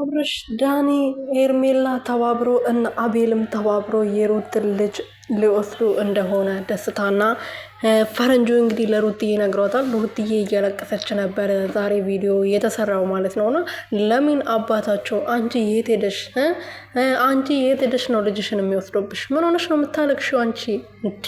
አብርሽ ዳኒ ኤርሜላ ተባብሮ እና አቤልም ተባብሮ የሩትን ልጅ ሊወስዱ እንደሆነ ደስታና ፈረንጆ እንግዲህ ለሩትዬ ነግሯታል። ሩትዬ እያለቀሰች ነበር ዛሬ ቪዲዮ የተሰራው ማለት ነውና ለምን አባታቸው አንቺ የት ሄደሽ ነው ልጅሽን የሚወስዱብሽ? ምን ሆነሽ ነው የምታለቅሽው? አንቺ እንዴ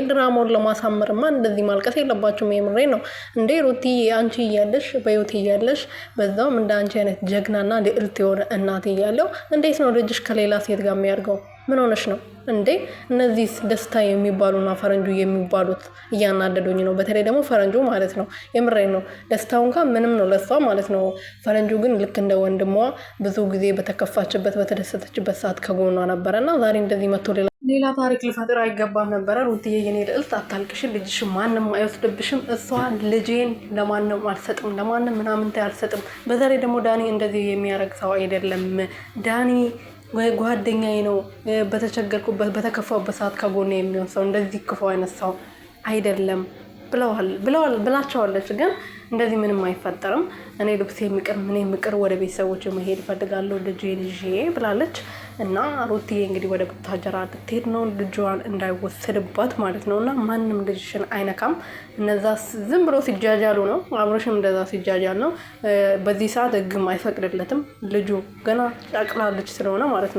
ድራማውን ለማሳመርማ እንደዚህ ማልቀስ የለባችሁም። የምሬ ነው እንዴ ሩትዬ፣ አንቺ እያለሽ በህይወት እያለሽ በዛውም እንደ አንቺ አይነት ጀግናና ልዕልት የሆነ እናት እያለው እንዴት ነው ልጅሽ ከሌላ ሴት ጋር የሚያርገው? ምን ሆነሽ ነው እንዴ? እነዚህ ደስታ የሚባሉና ፈረንጁ የሚባሉት እያናደዱኝ ነው። በተለይ ደግሞ ፈረንጁ ማለት ነው። የምሬን ነው። ደስታው እንኳን ምንም ነው ለሷ ማለት ነው። ፈረንጁ ግን ልክ እንደ ወንድሟ ብዙ ጊዜ በተከፋችበት በተደሰተችበት ሰዓት ከጎኗ ነበረና ዛሬ እንደዚህ መጥቶ ሌላ ታሪክ ልፈጥር አይገባም ነበረ። ሩትዬ የኔ ልዕልት አታልቅሽ፣ ልጅሽ ማንም አይወስድብሽም። እሷ ልጄን ለማንም አልሰጥም፣ ለማንም ምናምን አልሰጥም። በዛሬ ደግሞ ዳኒ እንደዚህ የሚያደርግ ሰው አይደለም። ዳኒ ጓደኛዬ ነው፣ በተቸገርኩበት በተከፋበት ሰዓት ከጎኔ የሚሆን ሰው፣ እንደዚህ ክፉ አይነት ሰው አይደለም ብላቸዋለች። ግን እንደዚህ ምንም አይፈጠርም። እኔ ልብስ የሚቀር ምን የሚቀር ወደ ቤተሰቦች መሄድ እፈልጋለሁ ልጄን ይዤ ብላለች። እና ሩትዬ እንግዲህ ወደ ቡታጀራ ልትሄድ ነው፣ ልጇን እንዳይወሰድባት ማለት ነው። እና ማንም ልጅሽን አይነካም። እነዛ ዝም ብሎ ሲጃጃሉ ነው። አብሮሽም እንደዛ ሲጃጃል ነው። በዚህ ሰዓት ህግም አይፈቅድለትም። ልጁ ገና ጨቅላ ልጅ ስለሆነ ማለት ነው።